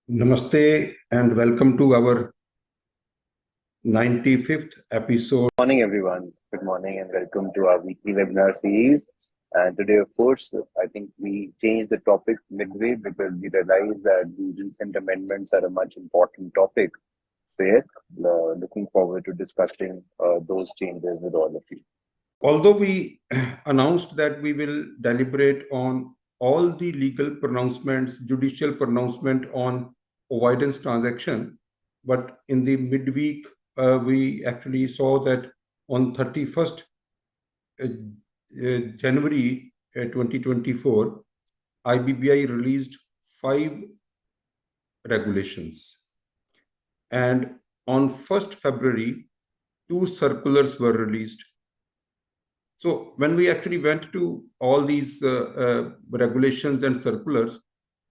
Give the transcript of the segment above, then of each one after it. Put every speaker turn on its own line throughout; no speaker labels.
Namaste and welcome to our 95th episode.
Good morning, everyone. Good morning and welcome to our weekly webinar series. And today, of course, I think we changed the topic midway because we realized that the recent amendments are a much important topic. So, yes, looking forward to discussing those changes with all of you.
Although we announced that we will deliberate on all the legal pronouncements, judicial pronouncement on avoidance transaction, but in the midweek, we actually saw that on 31st January 2024, IBBI released 5 regulations. And on 1st February, 2 circulars were released. So when we actually went to all these regulations and circulars,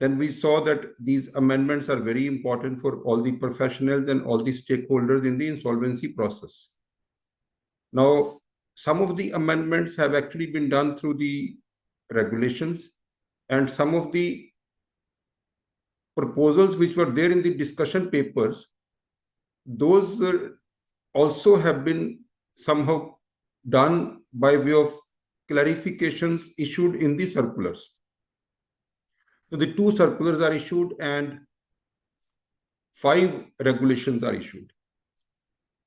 then we saw that these amendments are very important for all the professionals and all the stakeholders in the insolvency process. Now, some of the amendments have actually been done through the regulations, and some of the proposals which were there in the discussion papers, those also have been somehow done by way of clarifications issued in the circulars. So the 2 circulars are issued and 5 regulations are issued.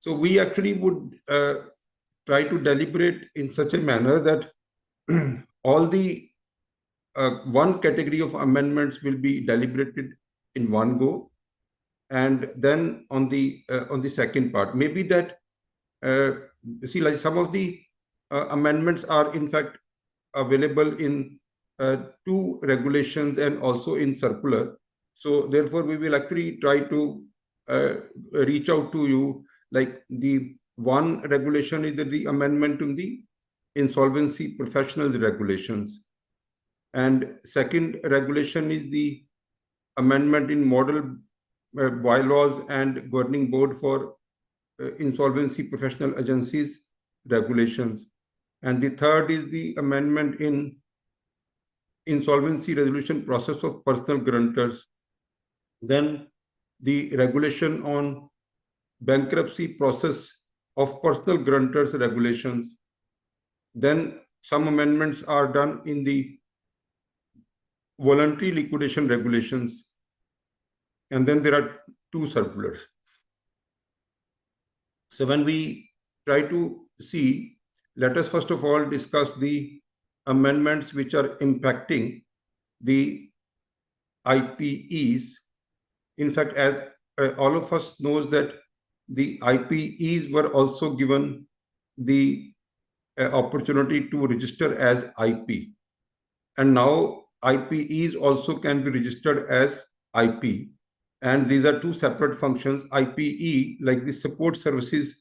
So we actually would try to deliberate in such a manner that all the one category of amendments will be deliberated in one go, and then on the second part, maybe that see, like some of the amendments are in fact available in 2 regulations and also in circular. So therefore, we will actually try to reach out to you. Like the one regulation is the amendment in the Insolvency Professionals Regulations, and second regulation is the amendment in Model Bylaws and Governing Board for Insolvency Professional Agencies Regulations, and the third is the amendment in Insolvency Resolution Process of Personal Guarantors. Then the regulation on Bankruptcy Process of Personal Guarantors Regulations. Then some amendments are done in the Voluntary Liquidation Regulations, and then there are 2 circulars. So when we try to see, let us first of all discuss the amendments which are impacting the IPEs. In fact, as all of us knows that the IPEs were also given the opportunity to register as IP. And now IPEs also can be registered as IP. And these are 2 separate functions. IPE, like the support services,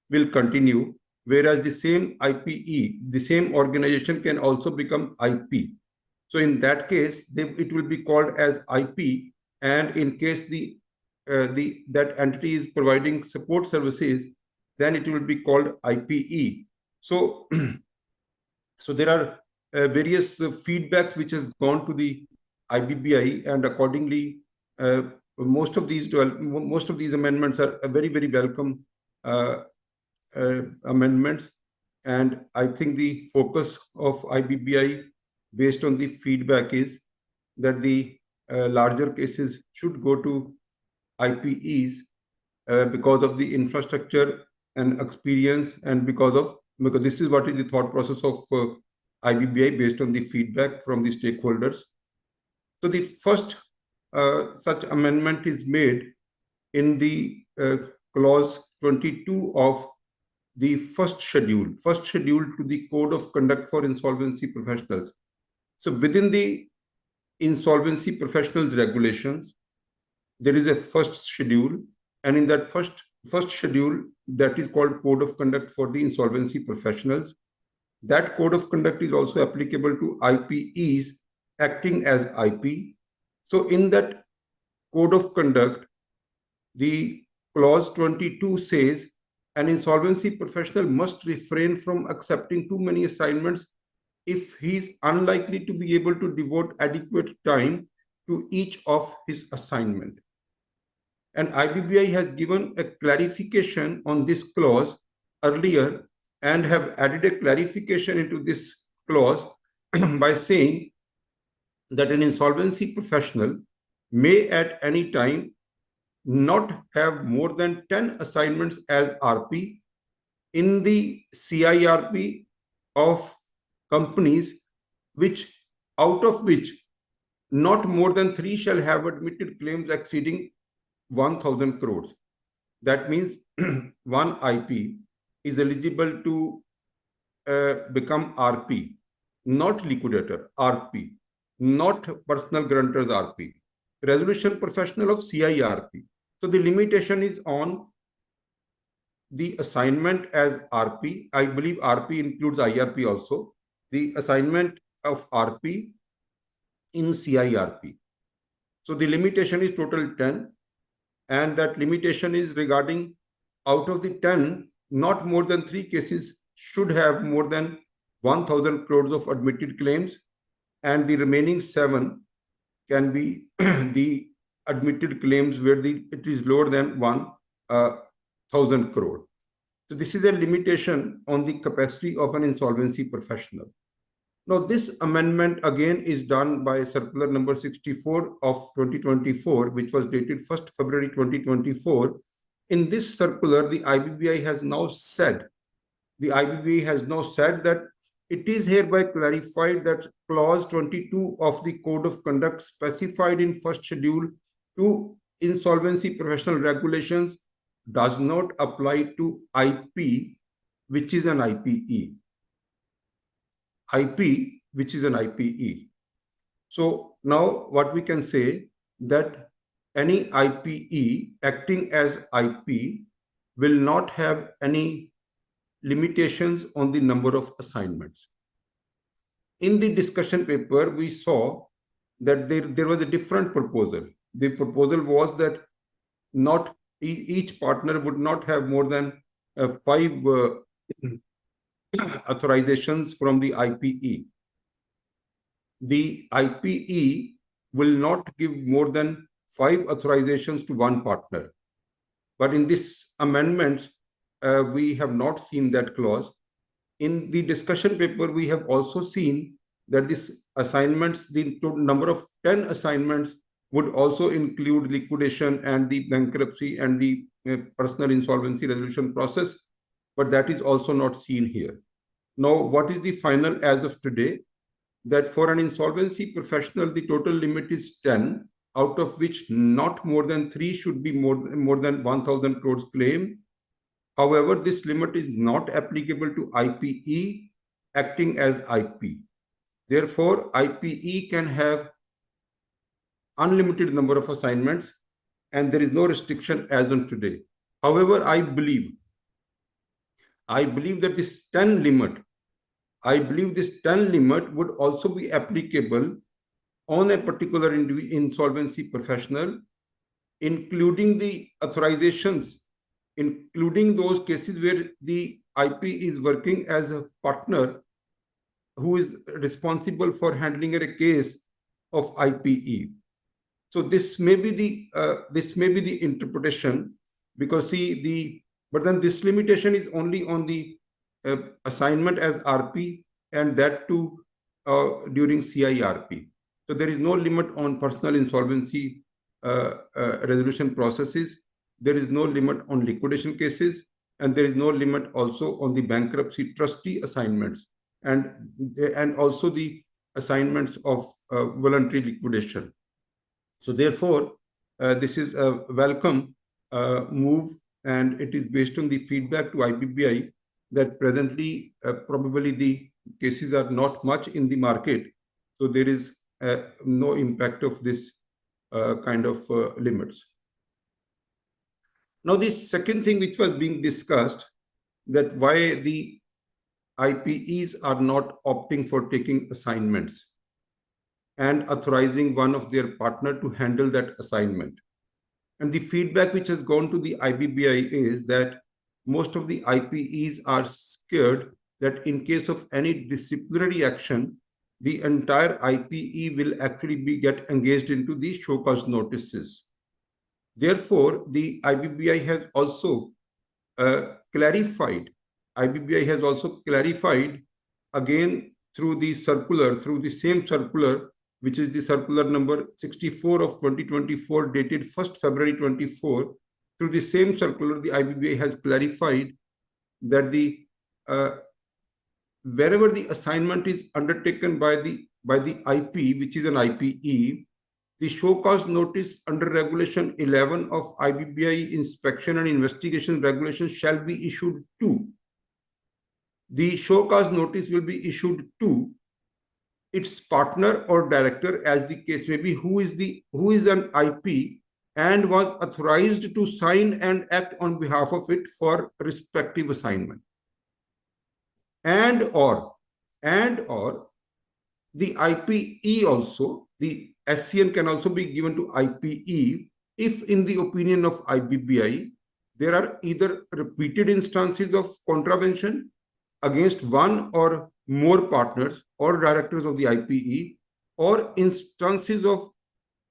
will continue, whereas the same IPE, the same organization can also become IP. So in that case, it will be called as IP. And in case that entity is providing support services, then it will be called IPE. So, so there are various feedbacks which has gone to the IBBI, and accordingly, most of these amendments are very, very welcome amendments. And I think the focus of IBBI, based on the feedback, is that the larger cases should go to IPEs because of the infrastructure and experience, and because this is what is the thought process of IBBI based on the feedback from the stakeholders. So the first such amendment is made in the clause 22 of the first schedule to the Code of Conduct for Insolvency Professionals. So within the Insolvency Professionals Regulations, there is a first schedule, and in that first schedule, that is called Code of Conduct for the Insolvency Professionals. That Code of Conduct is also applicable to IPEs acting as IP. So in that Code of Conduct, the clause 22 says an insolvency professional must refrain from accepting too many assignments if he is unlikely to be able to devote adequate time to each of his assignment. And IBBI has given a clarification on this clause earlier and have added a clarification into this clause by saying that an insolvency professional may at any time not have more than 10 assignments as RP in the CIRP of companies which out of which not more than 3 shall have admitted claims exceeding 1,000 crores. That means one IP is eligible to become RP, not liquidator, RP, not personal guarantors RP, resolution professional of CIRP. So the limitation is on the assignment as RP. I believe RP includes IRP also. The assignment of RP in CIRP. So the limitation is total 10, and that limitation is regarding out of the 10, not more than 3 cases should have more than 1,000 crores of admitted claims, and the remaining 7 can be the admitted claims where it is lower than 1,000 crore. So this is a limitation on the capacity of an insolvency professional. Now, this amendment again is done by Circular number 64 of 2024, which was dated 1st February 2024. In this circular, the IBBI has now said that it is hereby clarified that clause 22 of the Code of Conduct specified in first schedule to Insolvency Professional Regulations does not apply to IP, which is an IPE. Which is an IPE. So now what we can say that any IPE acting as IP will not have any limitations on the number of assignments. In the discussion paper, we saw that there was a different proposal. The proposal was that not each partner would not have more than 5 authorizations from the IPE. The IPE will not give more than 5 authorizations to one partner. But in this amendment, we have not seen that clause. In the discussion paper, we have also seen that this assignments, the number of 10 assignments would also include liquidation and the bankruptcy and the personal insolvency resolution process, but that is also not seen here. Now, what is the final as of today? That for an insolvency professional, the total limit is 10, out of which not more than 3 should be more than 1,000 crores claim. However, this limit is not applicable to IPE acting as IP. Therefore, IPE can have unlimited number of assignments and there is no restriction as on today. However, I believe that this 10 limit would also be applicable on a particular insolvency professional, including the authorizations, including those cases where the IP is working as a partner who is responsible for handling a case of IPE. So this may be the interpretation, because but then this limitation is only on the assignment as RP, and that too during CIRP. So there is no limit on personal insolvency resolution processes. There is no limit on liquidation cases, and there is no limit also on the bankruptcy trustee assignments, and also the assignments of voluntary liquidation. So therefore, this is a welcome move, and it is based on the feedback to IBBI that presently probably the cases are not much in the market. So there is no impact of this kind of limits. Now, the second thing which was being discussed, that why the IPEs are not opting for taking assignments and authorizing one of their partner to handle that assignment. And the feedback which has gone to the IBBI is that most of the IPEs are scared that in case of any disciplinary action, the entire IPE will actually get engaged into the show cause notices. Therefore, the IBBI has also clarified. IBBI has also clarified again through the same circular, which is the circular number 64 of 2024, dated 1st February 24. Through the same circular, the IBBI has clarified that the wherever the assignment is undertaken by the IP, which is an IPE, the show cause notice under Regulation 11 of IBBI Inspection and Investigation Regulations shall be issued to. The show cause notice will be issued to its partner or director, as the case may be, who is an IP and was authorized to sign and act on behalf of it for respective assignment. And or the IPE also, the SCN can also be given to IPE if, in the opinion of IBBI, there are either repeated instances of contravention against one or more partners or directors of the IPE, or instances of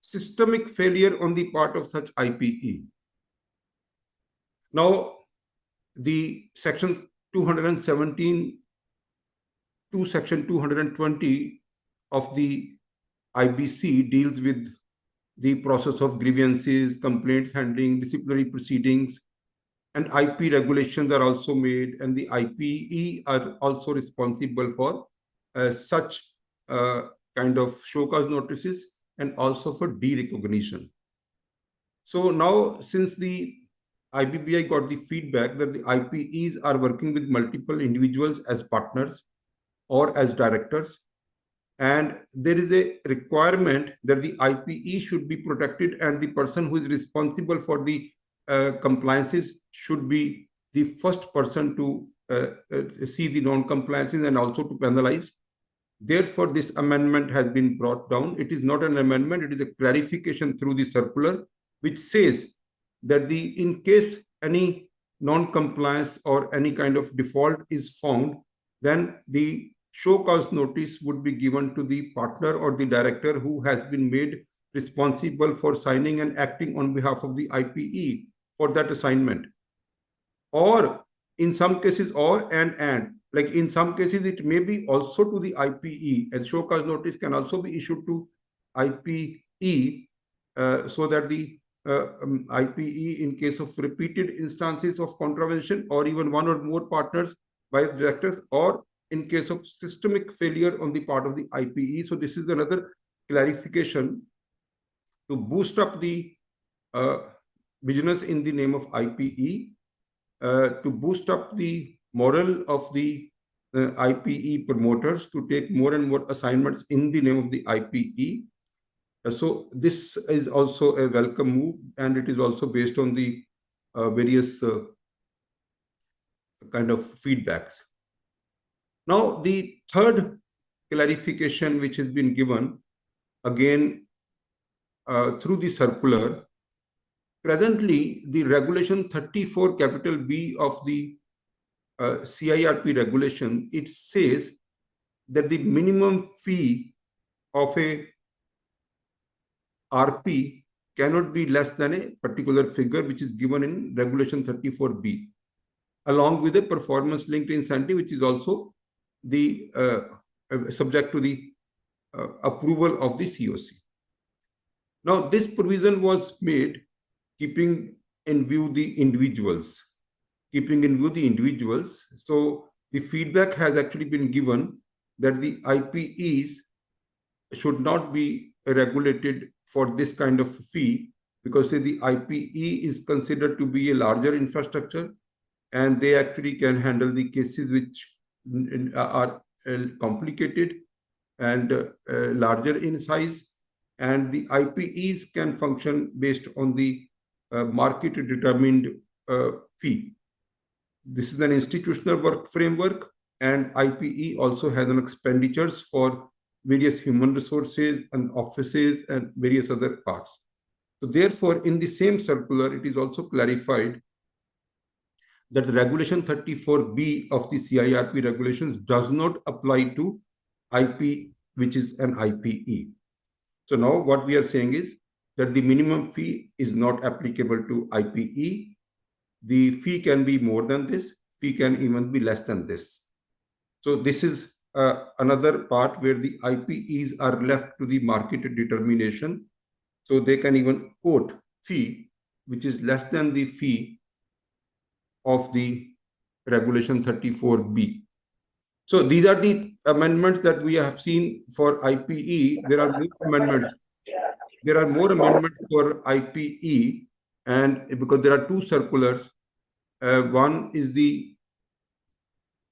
systemic failure on the part of such IPE. Now, the section 217 to section 220 of the IBC deals with the process of grievances, complaints handling, disciplinary proceedings, and IP regulations are also made, and the IPE are also responsible for such kind of show cause notices and also for derecognition. So now, since the IBBI got the feedback that the IPEs are working with multiple individuals as partners or as directors, and there is a requirement that the IPE should be protected and the person who is responsible for the compliances should be the first person to see the non-compliances and also to penalize. Therefore, this amendment has been brought down. It is not an amendment, it is a clarification through the circular, which says that in case any non-compliance or any kind of default is found, then the show cause notice would be given to the partner or the director who has been made responsible for signing and acting on behalf of the IPE for that assignment. Or in some cases, like in some cases, it may be also to the IPE, and show cause notice can also be issued to IPE so that the IPE, in case of repeated instances of contravention or even one or more partners by directors, or in case of systemic failure on the part of the IPE. So this is another clarification to boost up the business in the name of IPE, to boost up the morale of the IPE promoters to take more and more assignments in the name of the IPE. So this is also a welcome move, and it is also based on the various kind of feedbacks. Now, the third clarification which has been given, again through the circular, presently the regulation 34 capital B of the CIRP regulation, it says that the minimum fee of a RP cannot be less than a particular figure which is given in regulation 34B, along with a performance linked incentive, which is also the subject to the approval of the COC. Now, this provision was made keeping in view the individuals. So the feedback has actually been given that the IPEs should not be regulated for this kind of fee, because the IPE is considered to be a larger infrastructure, and they actually can handle the cases which are complicated and larger in size, and the IPEs can function based on the market determined fee. This is an institutional work framework, and IPE also has an expenditures for various human resources and offices and various other parts. So therefore, in the same circular, it is also clarified that Regulation 34B of the CIRP regulations does not apply to IP, which is an IPE. So now what we are saying is that the minimum fee is not applicable to IPE. The fee can be more than this, fee can even be less than this. So this is another part where the IPEs are left to the market determination. So they can even quote fee which is less than the fee of the Regulation 34B. So these are the amendments that we have seen for IPE. There are more amendments. There are more amendments for IPE, and because there are two circulars, one is the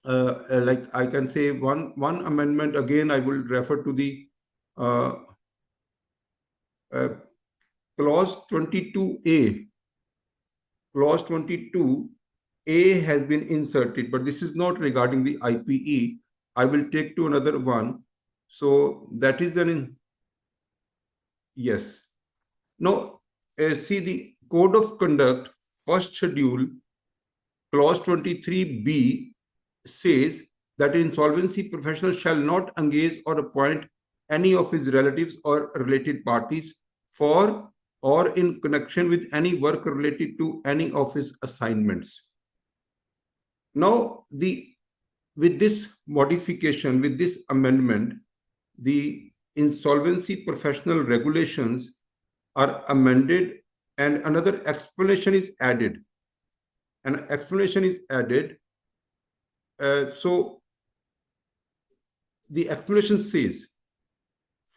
like I can say one amendment. Again, I will refer to the uh, clause 22A. Clause 22A has been inserted, but this is not regarding the IPE. I will take to another one. So that is then yes. Now, see the Code of Conduct, first schedule, clause 23B says that an insolvency professional shall not engage or appoint any of his relatives or related parties for or in connection with any work related to any of his assignments. Now, with this modification, with this amendment, the Insolvency Professional Regulations are amended and another explanation is added. An explanation is added. So the explanation says,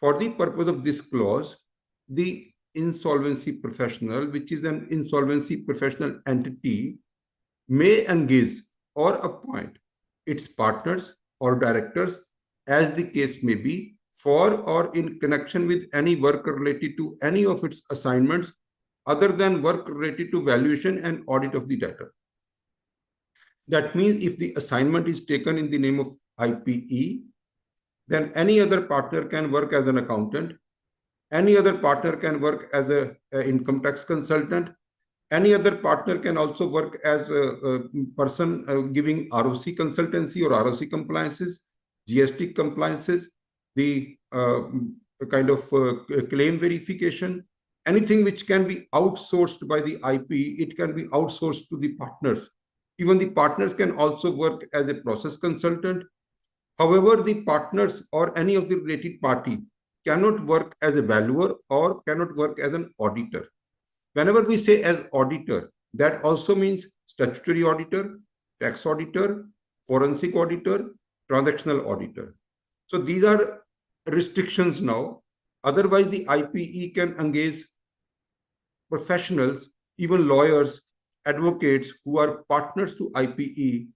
for the purpose of this clause, the insolvency professional, which is an insolvency professional entity, may engage or appoint its partners or directors, as the case may be, for or in connection with any work related to any of its assignments other than work related to valuation and audit of the debtor. That means if the assignment is taken in the name of IPE, then any other partner can work as an accountant, any other partner can work as an income tax consultant, any other partner can also work as a person giving ROC consultancy or ROC compliances, GST compliances, the kind of claim verification, anything which can be outsourced by the IP, it can be outsourced to the partners. Even the partners can also work as a process consultant. However, the partners or any of the related party cannot work as a valuer or cannot work as an auditor. Whenever we say as auditor, that also means statutory auditor, tax auditor, forensic auditor, transactional auditor. So these are restrictions now. Otherwise, the IPE can engage professionals, even lawyers, advocates who are partners to IPE.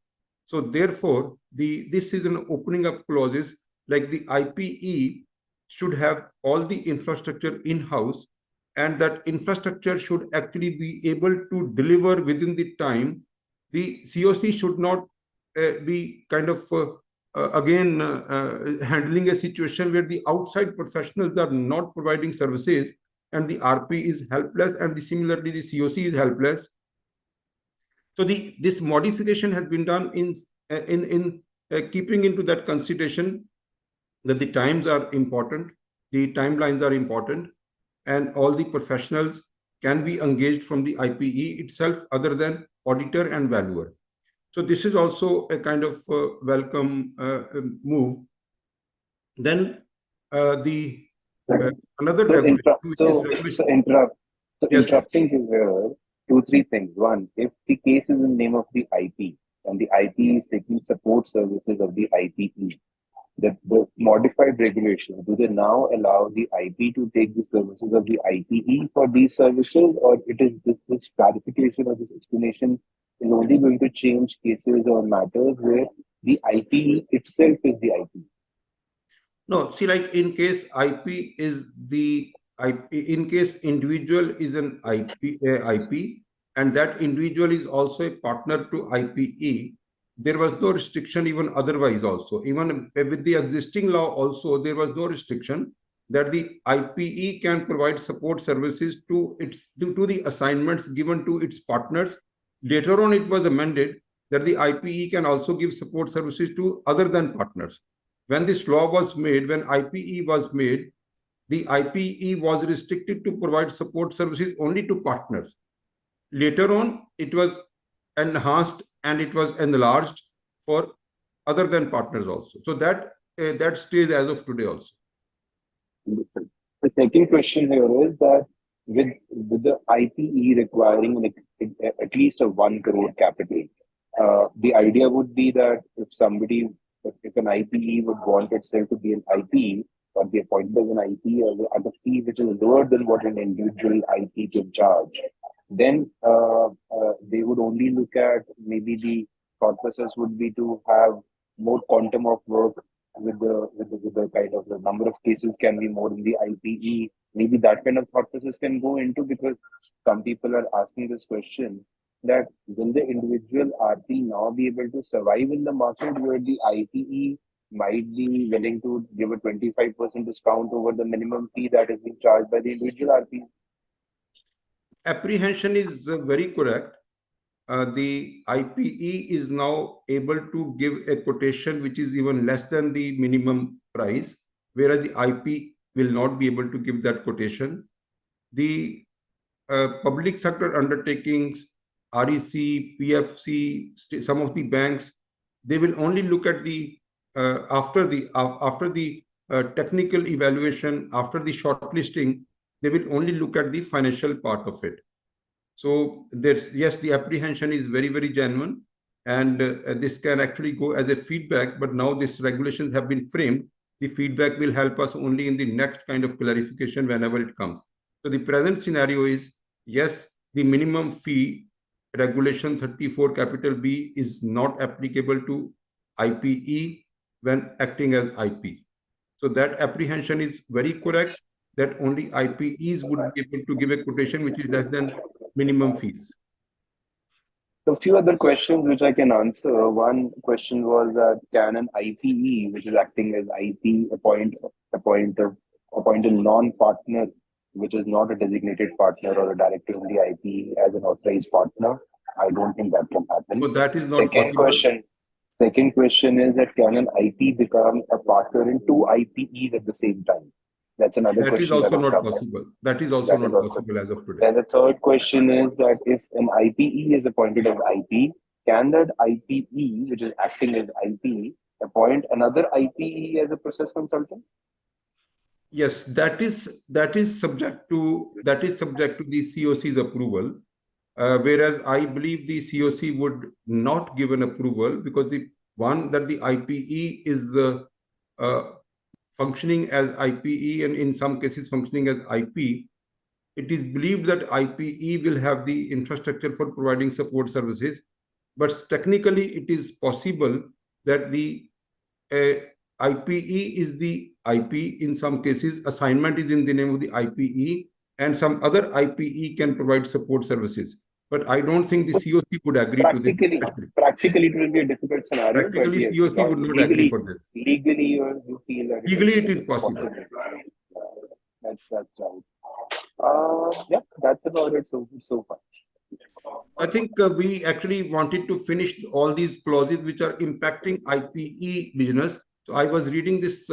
So therefore, this is an opening up clauses like the IPE should have all the infrastructure in-house, and that infrastructure should actually be able to deliver within the time. The COC should not be kind of again handling a situation where the outside professionals are not providing services and the RP is helpless, and similarly the COC is helpless. So this modification has been done in keeping into that consideration that the times are important, the timelines are important, and all the professionals can be engaged from the IPE itself other than auditor and valuer. So this is also a kind of welcome move. Then another regulation.
Interrupting you here, two, three things. One, if the case is in the name of the IP and the IP is taking support services of the IPE, the modified regulations, do they now allow the IP to take the services of the IPE for these services, or it is this clarification or this explanation is only going to change cases or matters where the IPE itself is the IP?
No, see, like in case IP is the IP, in case individual is an IP, and that individual is also a partner to IPE, there was no restriction even otherwise also. Even with the existing law also, there was no restriction that the IPE can provide support services to the assignments given to its partners Later on, it was amended that the IPE can also give support services to other than partners. When this law was made, when IPE was made, the IPE was restricted to provide support services only to partners. Later on, it was enhanced and it was enlarged for other than partners also. So that stays as of today also.
The second question here is that with the IPE requiring at least a 1 crore capital, the idea would be that if an IPE would want itself to be an IPE or be appointed as an IPE at a fee which is lower than what an individual IPE can charge, then they would only look at, maybe the thought process would be to have more quantum of work with the kind of the number of cases can be more in the IPE. Maybe that kind of thought process can go into, because some people are asking this question, that will the individual RP now be able to survive in the market where the IPE might be willing to give a 25% discount over the minimum fee that is being charged by the individual RP?
Apprehension is very correct. The IPE is now able to give a quotation which is even less than the minimum price, whereas the IP will not be able to give that quotation. The public sector undertakings, REC, PFC, some of the banks, they will only look at the after the technical evaluation, after the shortlisting, they will only look at the financial part of it. So yes, the apprehension is very, very genuine, and this can actually go as a feedback. But now these regulations have been framed. The feedback will help us only in the next kind of clarification whenever it comes. So the present scenario is, yes, the minimum fee regulation 34 capital B is not applicable to IPE when acting as IP. So that apprehension is very correct, that only IPEs would be able to give a quotation which is less than minimum fees.
So a few other questions which I can answer. One question was that can an IPE, which is acting as IP, appoint a non-partner, which is not a designated partner or a director in the IPE, as an authorized partner? I don't think that can happen.
So that is not possible.
Second question is that can an IP become a partner in two IPEs at the same time? That's another question.
That is also not possible. That is also not possible as of today.
Then the third question is that if an IPE is appointed as IP, can that IPE, which is acting as IP, appoint another IPE as a process consultant?
Yes, that is subject to the COC's approval. Whereas I believe the COC would not give an approval, because the one that the IPE is functioning as IPE and in some cases functioning as IP, it is believed that IPE will have the infrastructure for providing support services. But technically, it is possible that the IPE is the IP. In some cases, assignment is in the name of the IPE, and some other IPE can provide support services. But I don't think the COC would agree to this.
Practically, it will be a difficult scenario.
Practically, yes, COC would not agree for this.
Legally, you feel that
legally it is possible.
That's right. Yeah, that's about it so far.
I think we actually wanted to finish all these clauses which are impacting IPE business. So I was reading this.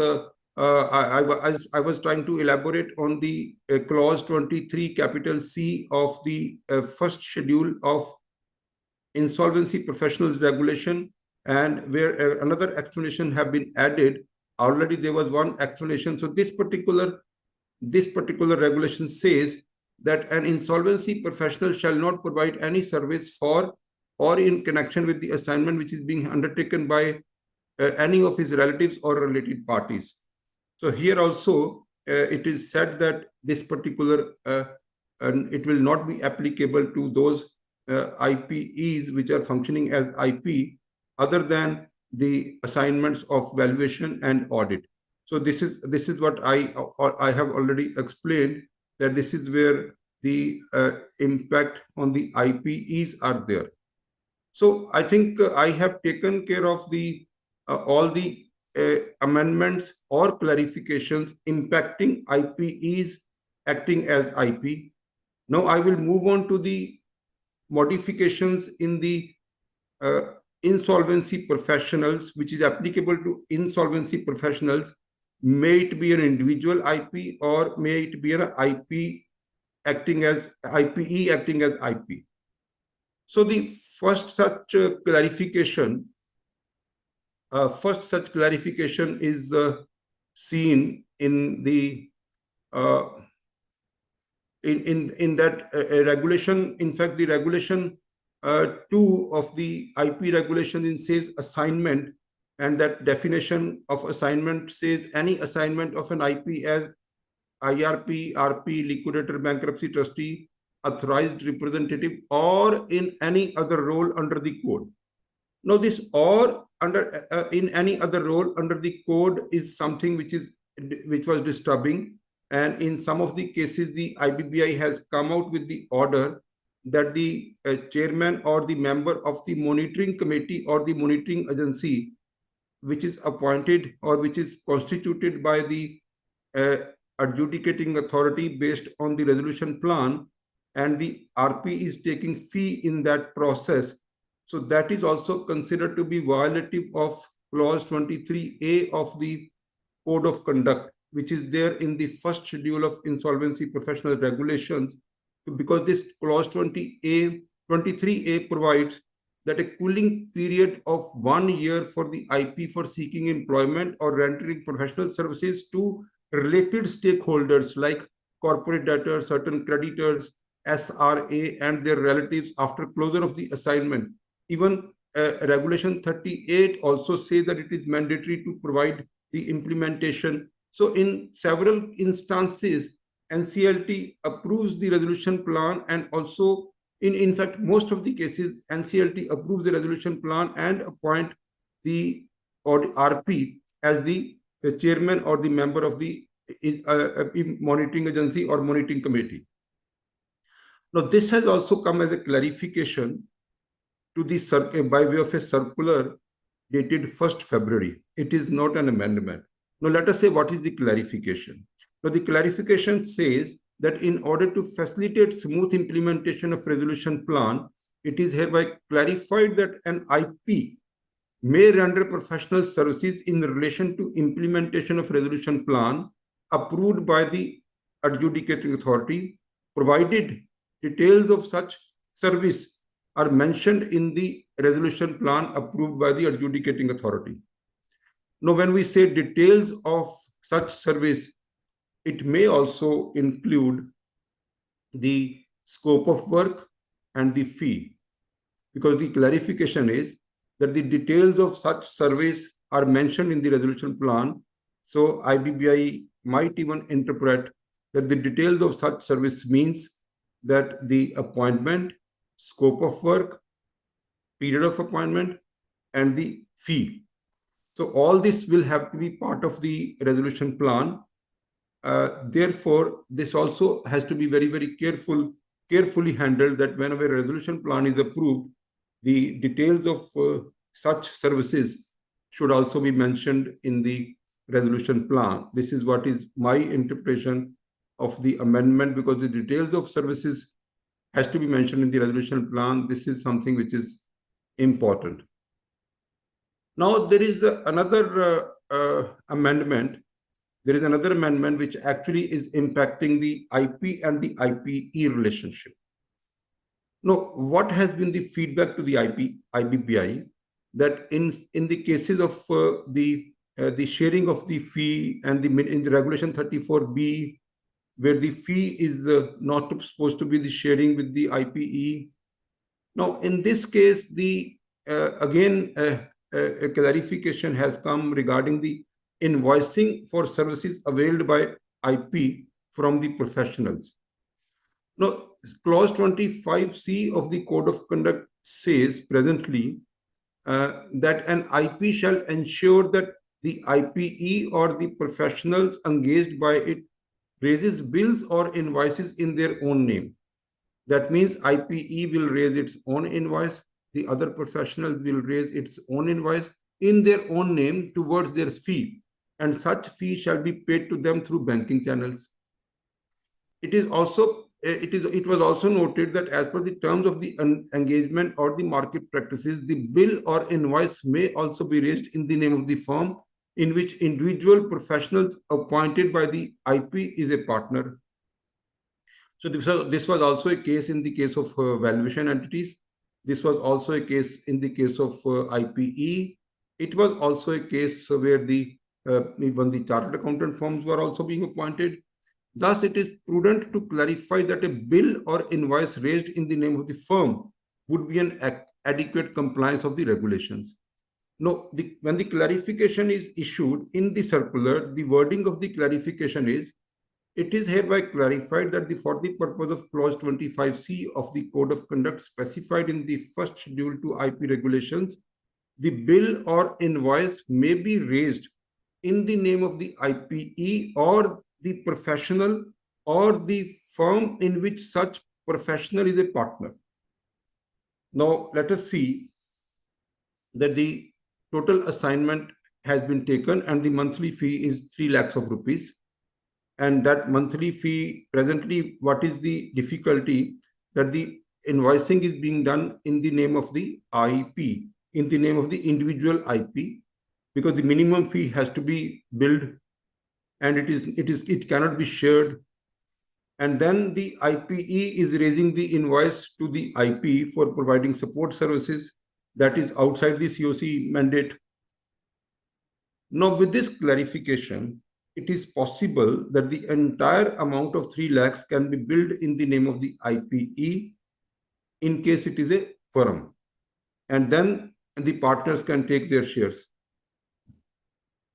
I was trying to elaborate on the clause 23 capital C of the first schedule of Insolvency Professionals Regulation, and where another explanation have been added. Already there was one explanation. So this particular regulation says that an insolvency professional shall not provide any service for or in connection with the assignment which is being undertaken by any of his relatives or related parties. So here also it is said that this particular it will not be applicable to those IPEs which are functioning as IP other than the assignments of valuation and audit. So this is what I have already explained, that this is where the impact on the IPEs are there. So I think I have taken care of the all the amendments or clarifications impacting IPEs acting as IP. Now I will move on to the modifications in the insolvency professionals, which is applicable to insolvency professionals, may it be an individual IP or may it be an IP acting as IPE acting as IP. So the first such clarification is seen in the in that regulation. In fact, the regulation 2 of the IP regulation says assignment, and that definition of assignment says any assignment of an IP as IRP, RP, liquidator, bankruptcy trustee, authorized representative, or in any other role under the code. Now, this or under in any other role under the code is something which was disturbing, and in some of the cases, the IBBI has come out with the order that the chairman or the member of the monitoring committee or the monitoring agency, which is appointed or which is constituted by the adjudicating authority based on the resolution plan, and the RP is taking fee in that process. So that is also considered to be violative of clause 23A of the Code of Conduct, which is there in the first schedule of Insolvency Professionals Regulations, because this clause 23A provides that a cooling period of 1 year for the IP for seeking employment or rendering professional services to related stakeholders like corporate debtors, certain creditors, SRA, and their relatives after closure of the assignment. Even Regulation 38 also says that it is mandatory to provide the implementation. So in several instances, NCLT approves the resolution plan, and also in fact, most of the cases, NCLT approves the resolution plan and appoint the RP as the chairman or the member of the monitoring agency or monitoring committee. Now, this has also come as a clarification to the by way of a circular dated 1st February. It is not an amendment. Now, let us say what is the clarification. Now, the clarification says that in order to facilitate smooth implementation of resolution plan, it is hereby clarified that an IP may render professional services in relation to implementation of resolution plan approved by the adjudicating authority, provided details of such service are mentioned in the resolution plan approved by the adjudicating authority. Now, when we say details of such service, it may also include the scope of work and the fee, because the clarification is that the details of such service are mentioned in the resolution plan. So IBBI might even interpret that the details of such service means that the appointment, scope of work, period of appointment, and the fee. So all this will have to be part of the resolution plan. Therefore, this also has to be very, very carefully handled, that whenever a resolution plan is approved, the details of such services should also be mentioned in the resolution plan. This is what is my interpretation of the amendment, because the details of services has to be mentioned in the resolution plan. This is something which is important. Now, there is another amendment. There is another amendment which actually is impacting the IP and the IPE relationship. Now, what has been the feedback to the IBBI, that in the cases of the sharing of the fee and in the regulation 34B, where the fee is not supposed to be the sharing with the IPE. Now, in this case, the again a clarification has come regarding the invoicing for services availed by IP from the professionals. Now, clause 25C of the Code of Conduct says presently that an IP shall ensure that the IPE or the professionals engaged by it raises bills or invoices in their own name. That means IPE will raise its own invoice, the other professionals will raise its own invoice in their own name towards their fee, and such fee shall be paid to them through banking channels. It is also it was also noted that as per the terms of the engagement or the market practices, the bill or invoice may also be raised in the name of the firm in which individual professionals appointed by the IP is a partner. So this was also a case in the case of valuation entities. This was also a case in the case of IPE. It was also a case where even the chartered accountant firms were also being appointed. Thus, it is prudent to clarify that a bill or invoice raised in the name of the firm would be an adequate compliance of the regulations. No, when the clarification is issued in the circular, the wording of the clarification is, it is hereby clarified that for the purpose of clause 25C of the Code of Conduct specified in the first schedule to IP regulations, the bill or invoice may be raised in the name of the IPE or the professional or the firm in which such professional is a partner. Now, let us see that the total assignment has been taken and the monthly fee is 3 lakhs of rupees. And that monthly fee, presently, what is the difficulty? That the invoicing is being done in the name of the IP, in the name of the individual IP, because the minimum fee has to be billed and it cannot be shared. And then the IPE is raising the invoice to the IP for providing support services that is outside the COC mandate. Now, with this clarification, it is possible that the entire amount of 3 lakhs can be billed in the name of the IPE in case it is a firm. And then the partners can take their shares.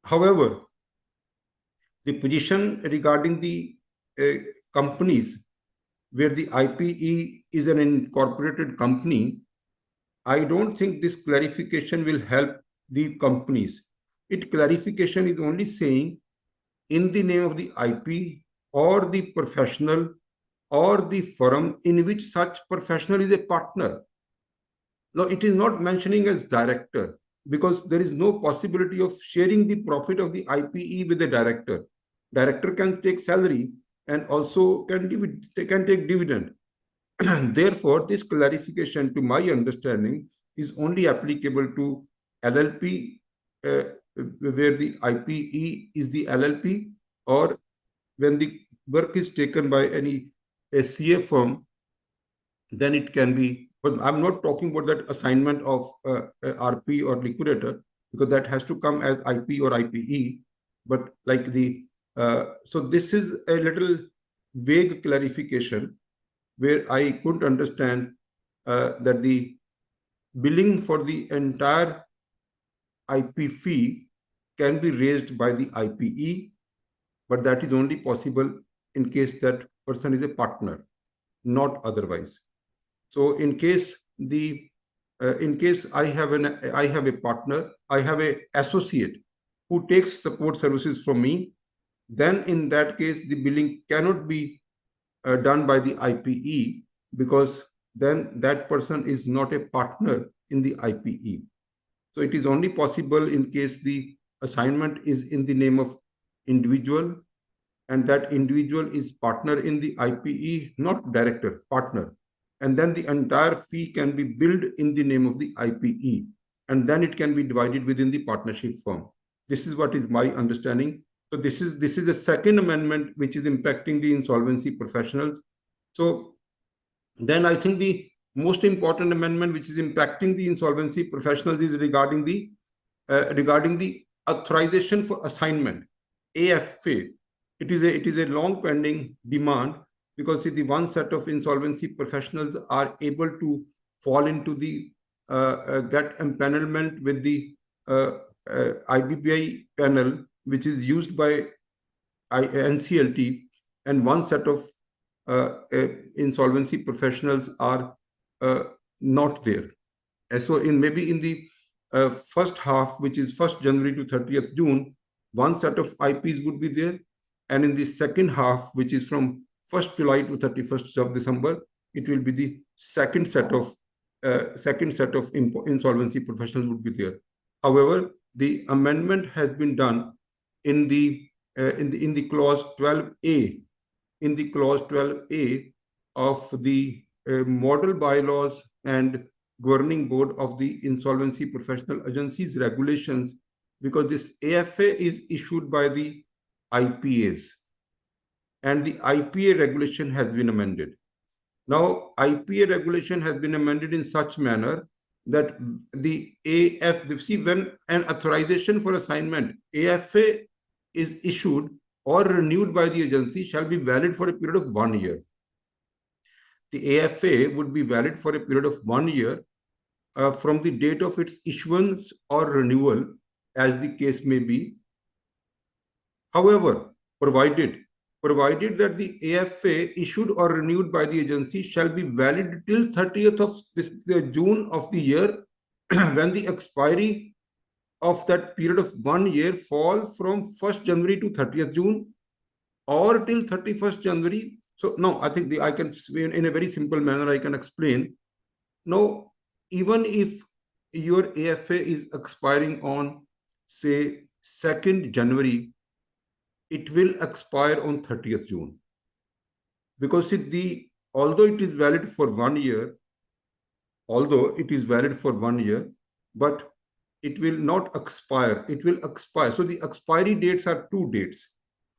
However, the position regarding the companies where the IPE is an incorporated company, I don't think this clarification will help the companies. Clarification is only saying in the name of the IP or the professional or the firm in which such professional is a partner. Now, it is not mentioning as director because there is no possibility of sharing the profit of the IPE with the director. Director can take salary and also can take dividend. Therefore, this clarification, to my understanding, is only applicable to LLP, where the IPE is the LLP, or when the work is taken by any CA firm, then it can be. But I'm not talking about that assignment of RP or liquidator, because that has to come as IP or IPE. But like so this is a little vague clarification where I couldn't understand that the billing for the entire IP fee can be raised by the IPE, but that is only possible in case that person is a partner, not otherwise. So in case I have a partner, I have an associate who takes support services from me, then in that case the billing cannot be done by the IPE, because then that person is not a partner in the IPE. So it is only possible in case the assignment is in the name of individual and that individual is partner in the IPE, not director, partner. And then the entire fee can be billed in the name of the IPE, and then it can be divided within the partnership firm. This is what is my understanding. So this is the second amendment which is impacting the insolvency professionals. So then I think the most important amendment which is impacting the insolvency professionals is regarding the authorization for assignment, AFA. It is a long pending demand, because see, the one set of insolvency professionals are able to fall into the get empanelment with the IBPI panel, which is used by NCLT, and one set of insolvency professionals are not there. And so maybe in the first half, which is 1st January to 30th June, one set of IPs would be there, and in the second half, which is from 1st July to 31st of December, it will be the second set of insolvency professionals would be there. However, the amendment has been done in the clause 12A. In the clause 12A, of the model bylaws and governing board of the Insolvency Professional Agencies Regulations, because this AFA is issued by the IPAs and the IPA regulation has been amended. Now, IPA regulation has been amended in such manner that the see, when an authorization for assignment, AFA, is issued or renewed by the agency shall be valid for a period of 1 year. The AFA would be valid for a period of 1 year from the date of its issuance or renewal, as the case may be. However, provided that the AFA issued or renewed by the agency shall be valid till 30th of June of the year when the expiry of that period of 1 year fall from 1st January to 30th June or till 31st January. So now I think I can, in a very simple manner, I can explain. Now, even if your AFA is expiring on, say, 2nd January, it will expire on 30th June. Because although it is valid for 1 year, but it will not expire. It will expire. So the expiry dates are 2 dates.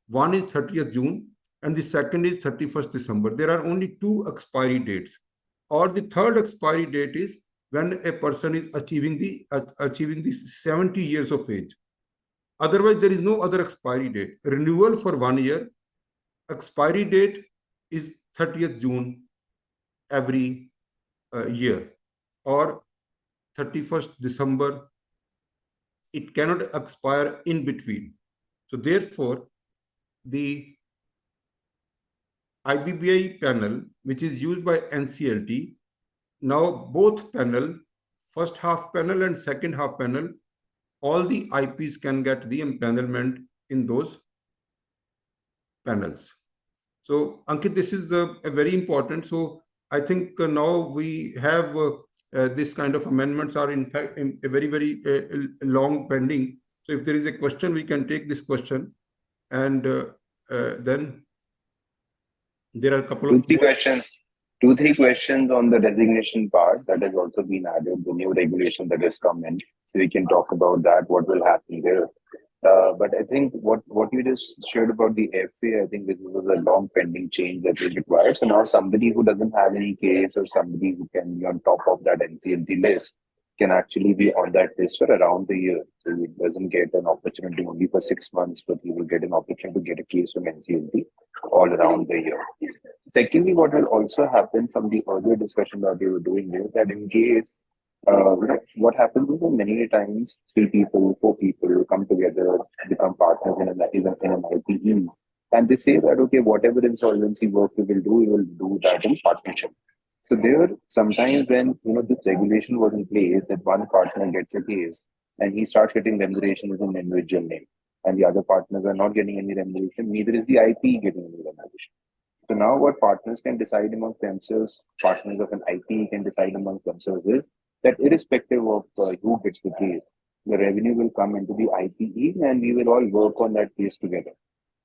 One is 30th June and the second is 31st December. There are only 2 expiry dates. Or the third expiry date is when a person is achieving the 70 years of age. Otherwise, there is no other expiry date. Renewal for 1 year, expiry date is 30th June every year, or 31st December. It cannot expire in between. So therefore, the IBBI panel, which is used by NCLT, now both panel, first half panel and second half panel, all the IPs can get the empanelment in those panels. So Ankit, this is very important. So I think now we have this kind of amendments are in fact a very, very long pending. So if there is a question, we can take this question. And then there are a couple of
2-3 questions. 2-3 questions on the designation part that has also been added, the new regulation that has come in. So we can talk about that, what will happen there. But I think what you just shared about the FA, I think this was a long pending change that is required. So now somebody who doesn't have any case or somebody who can be on top of that NCLT list can actually be on that list for around the year. So he doesn't get an opportunity only for 6 months, but he will get an opportunity to get a case from NCLT all around the year. Secondly, what will also happen from the earlier discussion that we were doing is that in case what happens is that many times 3 people, 4 people come together, become partners in an IPE, and they say that, okay, whatever insolvency work we will do that in partnership. So there, sometimes when this regulation was in place, that one partner gets a case and he starts getting remuneration as an individual name, and the other partners are not getting any remuneration, neither is the IPE getting any remuneration. So now what partners can decide amongst themselves, partners of an IPE can decide amongst themselves is that irrespective of who gets the case, the revenue will come into the IPE and we will all work on that case together.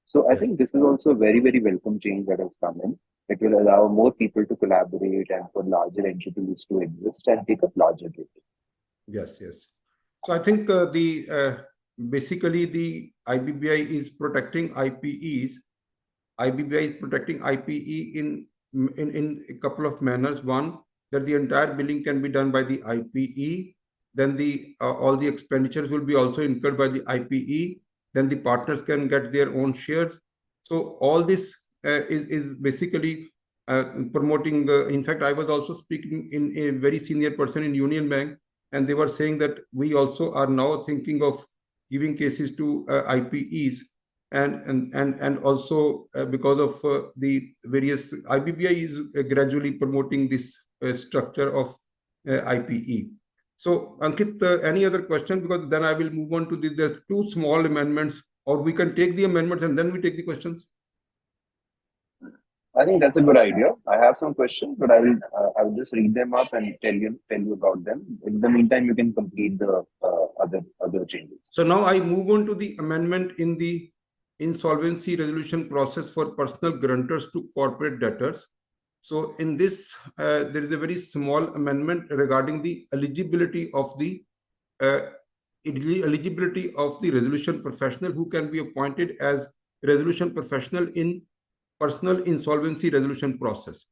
So I think this is also a very, very welcome change that has come in. It will allow more people to collaborate and for larger entities to exist and take up larger cases.
Yes, yes. So I think basically the IBBI is protecting IPEs. IBBI is protecting IPE in a couple of manners. One, that the entire billing can be done by the IPE. Then all the expenditures will be also incurred by the IPE. Then the partners can get their own shares. So all this is basically promoting. In fact, I was also speaking in a very senior person in Union Bank, and they were saying that we also are now thinking of giving cases to IPEs. And also because of the various IBBI is gradually promoting this structure of IPE. So Ankit, any other question? Because then I will move on to the 2 small amendments, or we can take the amendments and then we take the questions.
I think that's a good idea. I have some questions, but I will just read them up and tell you about them. In the meantime, you can complete the other changes.
So now I move on to the amendment in the insolvency resolution process for personal guarantors to corporate debtors. So in this, there is a very small amendment regarding the eligibility of the resolution professional who can be appointed as resolution professional in personal insolvency resolution process.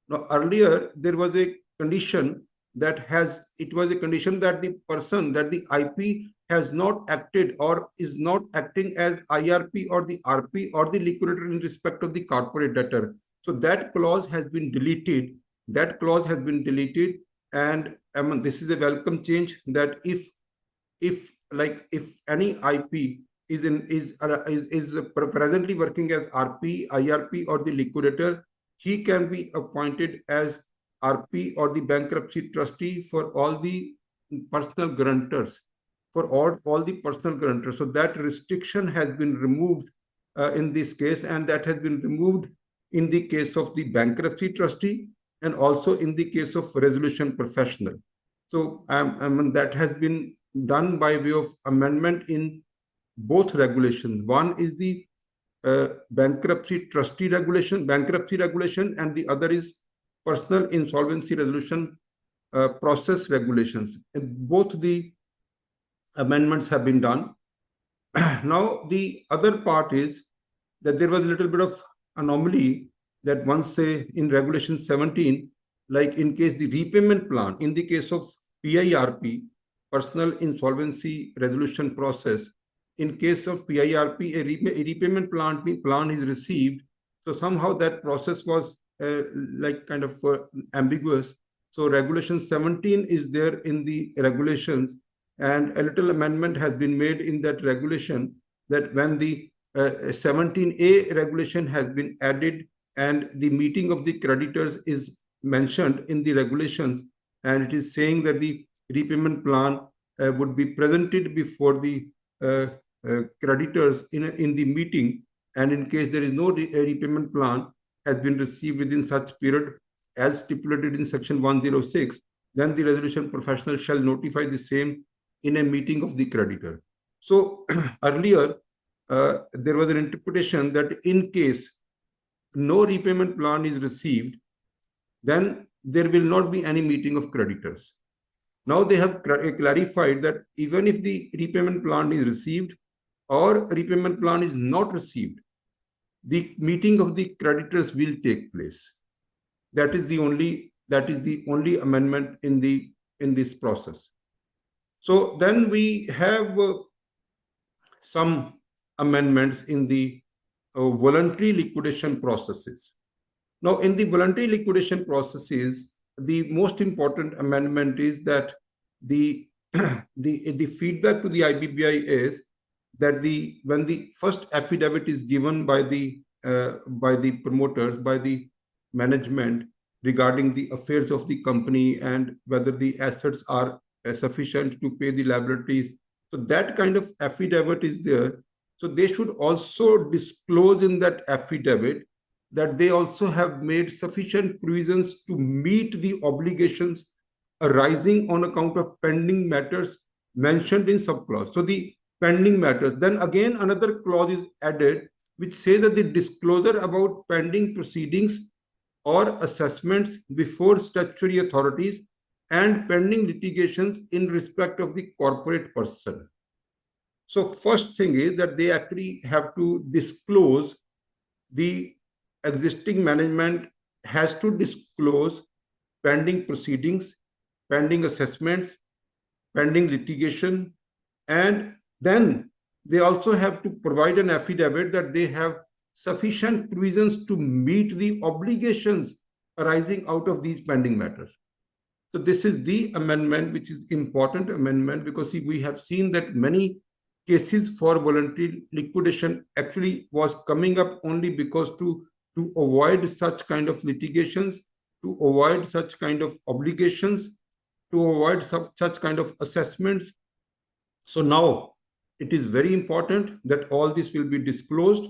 Now, earlier there was a condition it was a condition that the person, that the IP has not acted or is not acting as IRP or the RP or the liquidator in respect of the corporate debtor. So that clause has been deleted. That clause has been deleted, and this is a welcome change. That if any IP is presently working as RP, IRP, or the liquidator, he can be appointed as RP or the bankruptcy trustee for all the personal guarantors, for all the personal guarantors. So that restriction has been removed in this case, and that has been removed in the case of the bankruptcy trustee and also in the case of resolution professional. So that has been done by way of amendment in both regulations. One is the bankruptcy regulation, and the other is personal insolvency resolution process regulations. And both the amendments have been done. Now, the other part is that there was a little bit of anomaly that once, say, in Regulation 17, like in case the repayment plan, in the case of PIRP, personal insolvency resolution process, in case of PIRP, a repayment plan is received. So somehow that process was ambiguous. So Regulation 17 is there in the regulations, and a little amendment has been made in that regulation, that when the 17A regulation has been added and the meeting of the creditors is mentioned in the regulations, and it is saying that the repayment plan would be presented before the creditors in the meeting, and in case there is no repayment plan has been received within such period as stipulated in section 106, then the resolution professional shall notify the same in a meeting of the creditor. So earlier there was an interpretation that in case no repayment plan is received, then there will not be any meeting of creditors. Now they have clarified that even if the repayment plan is received or repayment plan is not received, the meeting of the creditors will take place. That is the only amendment in this process. So then we have some amendments in the voluntary liquidation processes. Now, in the voluntary liquidation processes, the most important amendment is that the feedback to the IBBI is that when the first affidavit is given by the promoters, by the management regarding the affairs of the company and whether the assets are sufficient to pay the liabilities, so that kind of affidavit is there. So they should also disclose in that affidavit that they also have made sufficient provisions to meet the obligations arising on account of pending matters mentioned in subclause. So the pending matters, then again another clause is added which says that the disclosure about pending proceedings or assessments before statutory authorities and pending litigations in respect of the corporate person. So first thing is that they actually have to disclose, the existing management has to disclose pending proceedings, pending assessments, pending litigation, and then they also have to provide an affidavit that they have sufficient provisions to meet the obligations arising out of these pending matters. So this is the amendment, which is important amendment, because we have seen that many cases for voluntary liquidation actually was coming up only because to avoid such kind of litigations, to avoid such kind of obligations, to avoid such kind of assessments. So now it is very important that all this will be disclosed.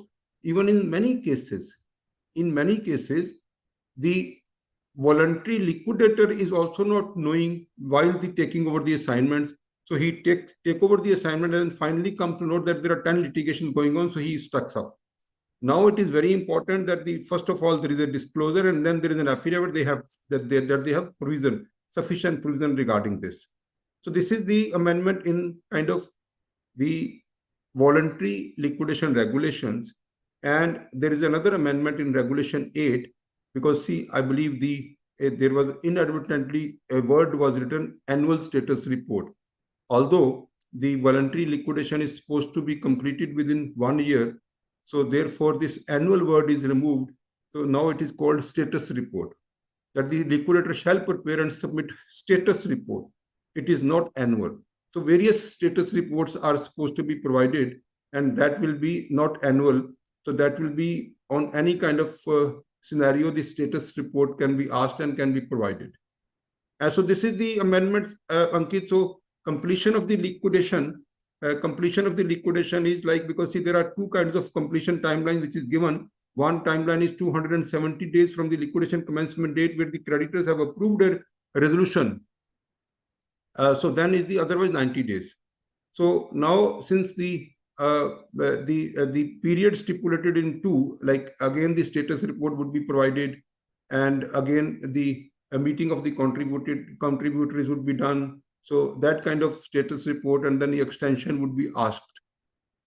Even in many cases, the voluntary liquidator is also not knowing while the taking over the assignments. So he take over the assignment and finally come to know that there are 10 litigations going on, so he is stuck up. Now it is very important that first of all there is a disclosure, and then there is an affidavit that they have sufficient provision regarding this. So this is the amendment in kind of the voluntary liquidation regulations. And there is another amendment in Regulation 8, because see, I believe there was inadvertently a word was written annual status report. Although the voluntary liquidation is supposed to be completed within 1 year, so therefore this annual word is removed. So now it is called status report, that the liquidator shall prepare and submit status report. It is not annual. So various status reports are supposed to be provided, and that will be not annual. So that will be on any kind of scenario, the status report can be asked and can be provided. And so this is the amendment, Ankit. So completion of the liquidation is like, because see, there are two kinds of completion timelines which is given. One timeline is 270 days from the liquidation commencement date, where the creditors have approved a resolution. So then is the otherwise 90 days. So now, since the period stipulated in 2, like again the status report would be provided, and again the meeting of the contributors would be done. So that kind of status report, and then the extension would be asked.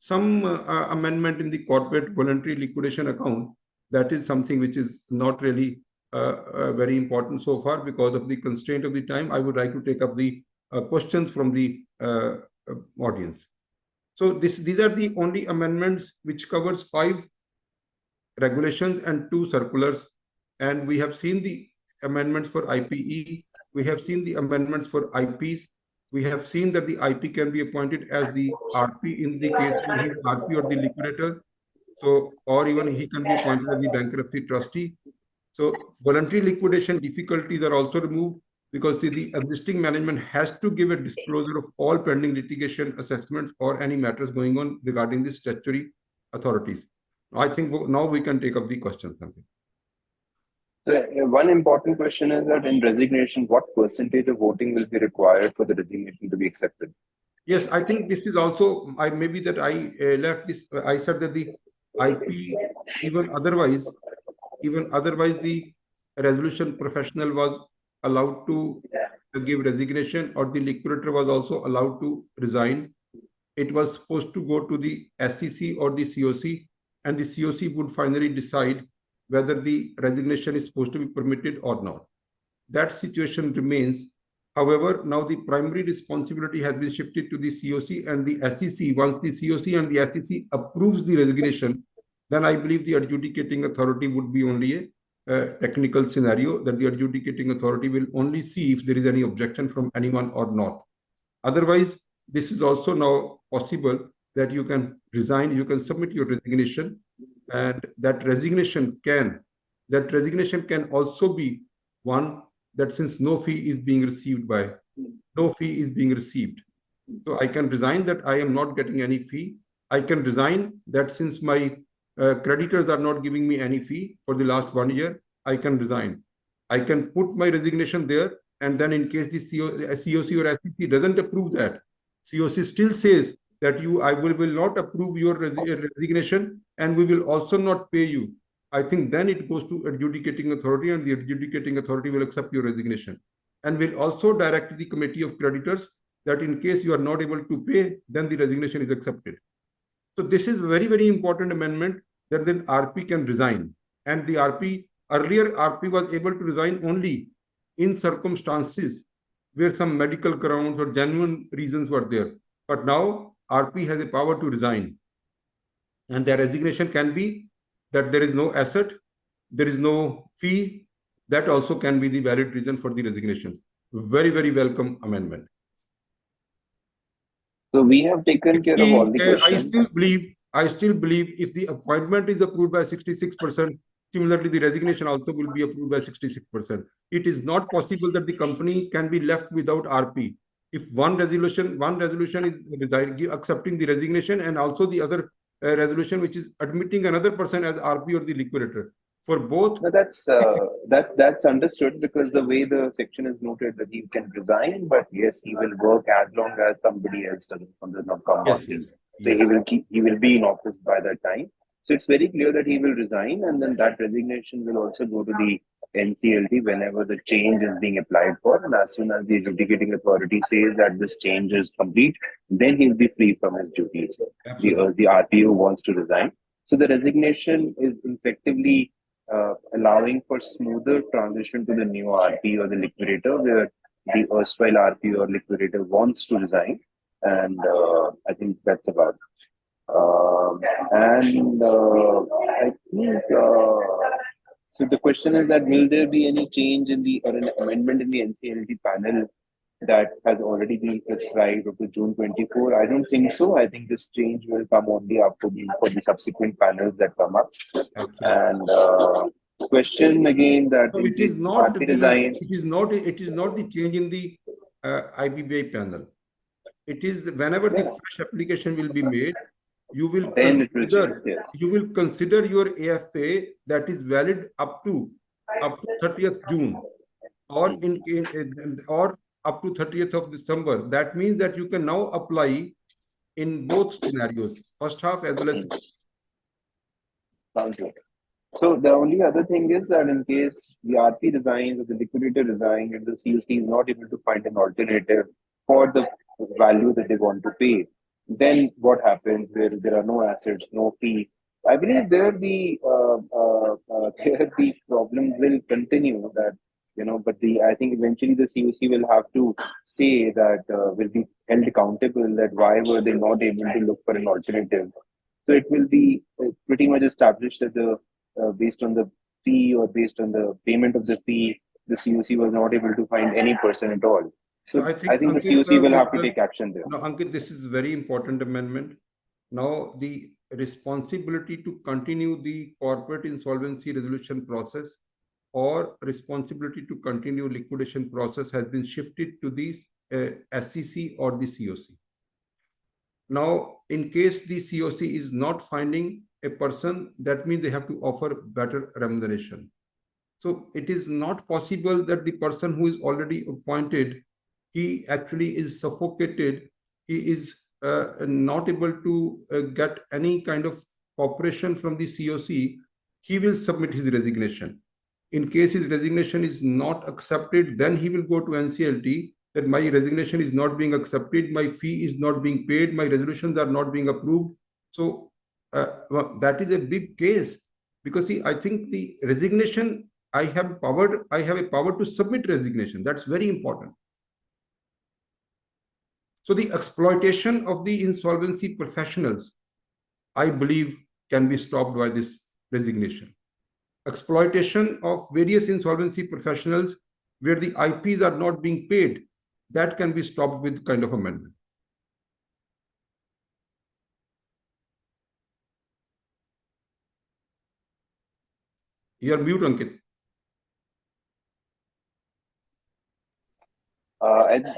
Some amendment in the corporate voluntary liquidation account, that is something which is not really very important so far. Because of the constraint of the time, I would like to take up the questions from the audience. So these are the only amendments which covers 5 regulations and 2 circulars. And we have seen the amendments for IPE. We have seen the amendments for IPs. We have seen that the IP can be appointed as the RP in the case when he is RP or the liquidator. So, or even he can be appointed as the bankruptcy trustee. So voluntary liquidation difficulties are also removed, because the existing management has to give a disclosure of all pending litigation assessments or any matters going on regarding the statutory authorities. I think now we can take up the questions.
So one important question is that in resignation, what percentage of voting will be required for the resignation to be accepted?
Yes, I think this is also, I left this, I said that the IP, even otherwise the resolution professional was allowed to give resignation, or the liquidator was also allowed to resign. It was supposed to go to the SEC or the COC, and the COC would finally decide whether the resignation is supposed to be permitted or not. That situation remains. However, now the primary responsibility has been shifted to the COC and the SEC. Once the COC and the SEC approves the resignation, then I believe the adjudicating authority would be only a technical scenario, that the adjudicating authority will only see if there is any objection from anyone or not. Otherwise, this is also now possible that you can resign, you can submit your resignation, and that resignation can also be one that, since no fee is being received. So I can resign that I am not getting any fee. I can resign that since my creditors are not giving me any fee for the last 1 year, I can resign. I can put my resignation there, and then in case the COC or SEC doesn't approve that, COC still says that I will not approve your resignation, and we will also not pay you. I think then it goes to adjudicating authority, and the adjudicating authority will accept your resignation, and will also direct the committee of creditors that in case you are not able to pay, then the resignation is accepted. So this is very, very important amendment, that then RP can resign. And the earlier RP was able to resign only in circumstances where some medical grounds or genuine reasons were there. But now RP has a power to resign. And their resignation can be that there is no asset, there is no fee. That also can be the valid reason for the resignation. Very, very welcome amendment.
So we have taken care of all the questions.
I still believe if the appointment is approved by 66%, similarly, the resignation also will be approved by 66%. It is not possible that the company can be left without RP. If one resolution is accepting the resignation, and also the other resolution which is admitting another person as RP or the liquidator. For both,
no, that's understood, because the way the section is noted that he can resign, but yes, he will work as long as somebody else does not come on. So he will be in office by that time. So it's very clear that he will resign, and then that resignation will also go to the NCLT whenever the change is being applied for. And as soon as the adjudicating authority says that this change is complete, then he'll be free from his duties.
Absolutely.
The RPO wants to resign. So the resignation is effectively allowing for smoother transition to the new RP or the liquidator, where the erstwhile RP or liquidator wants to resign. And I think that's about. And I think so. The question is that will there be any change in the or an amendment in the NCLT panel that has already been prescribed up to June 24? I don't think so. I think this change will come only after for the subsequent panels that come up.
Absolutely.
And question again that
So it is not
RP
the,
design.
it is not the change in the IBBI panel. It is whenever the fresh application will be made, you will
Then it will
consider
change, yes.
you will consider your AFA that is valid up to 30th June or or up to 30th of December. That means that you can now apply in both scenarios, first half as well as.
Sounds good. So the only other thing is that in case the RP resigns or the liquidator resigns and the COC is not able to find an alternative for the value that they want to pay, then what happens where there are no assets, no fee? I believe there the problem will continue that, but I think eventually the COC will have to say that will be held accountable that why were they not able to look for an alternative. So it will be pretty much established that based on the fee or based on the payment of the fee, the COC was not able to find any person at all. So
I
I think the
Ankit,
COC will have to take action there.
No, Ankit, this is a very important amendment. Now, the responsibility to continue the corporate insolvency resolution process or responsibility to continue liquidation process has been shifted to the SCC or the COC. Now, in case the COC is not finding a person, that means they have to offer better remuneration. So it is not possible that the person who is already appointed, he actually is suffocated, he is not able to get any kind of cooperation from the COC, he will submit his resignation. In case his resignation is not accepted, then he will go to NCLT that my resignation is not being accepted, my fee is not being paid, my resolutions are not being approved. So well, that is a big case because see, I think the resignation, I have a power to submit resignation. That's very important. So the exploitation of the insolvency professionals, I believe, can be stopped by this resignation. Exploitation of various insolvency professionals where the IPs are not being paid, that can be stopped with kind of amendment. You are mute, Ankit.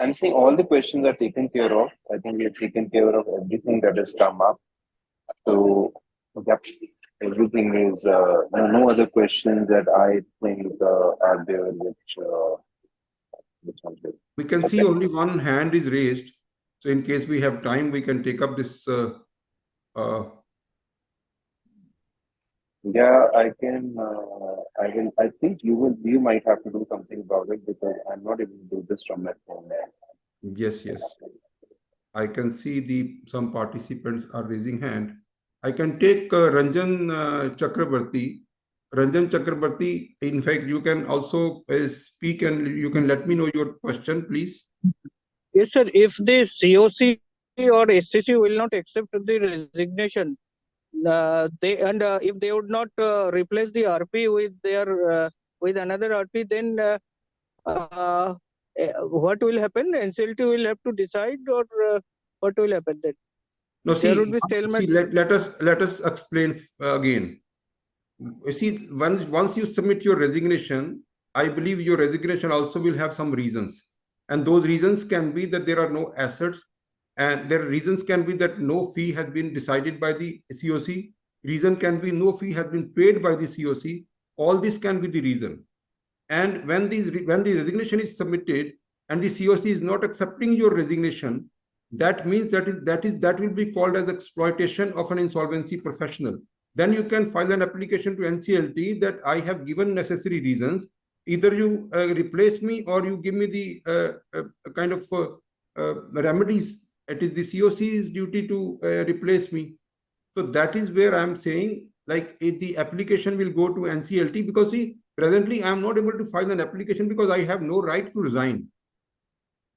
I'm saying all the questions are taken care of. I think we have taken care of everything that has come up. So, yep, everything is no other questions that I think are there which are there.
We can see only one hand is raised. So in case we have time, we can take up this.
Yeah, I can. I will. I think you will. You might have to do something about it because I'm not able to do this from my phone.
Yes, yes. I can see some participants are raising hand. I can take Ranjan Chakrabarti. Ranjan Chakrabarti, in fact, you can also speak and you can let me know your question, please.
Yes, sir. If the COC or SCC will not accept the resignation, if they would not replace the RP with with another RP, then what will happen? NCLT will have to decide, or what will happen then?
No,
There would be stalemate.
let us explain again. You see, once you submit your resignation, I believe your resignation also will have some reasons, and those reasons can be that there are no assets, and their reasons can be that no fee has been decided by the COC. Reason can be no fee has been paid by the COC. All this can be the reason. And when the resignation is submitted and the COC is not accepting your resignation, that means that will be called as exploitation of an insolvency professional. then you can file an application to NCLT that I have given necessary reasons. Either you replace me or you give me the kind of remedies. It is the COC's duty to replace me. So that is where I'm saying, like, if the application will go to NCLT, because see, presently I'm not able to file an application because I have no right to resign.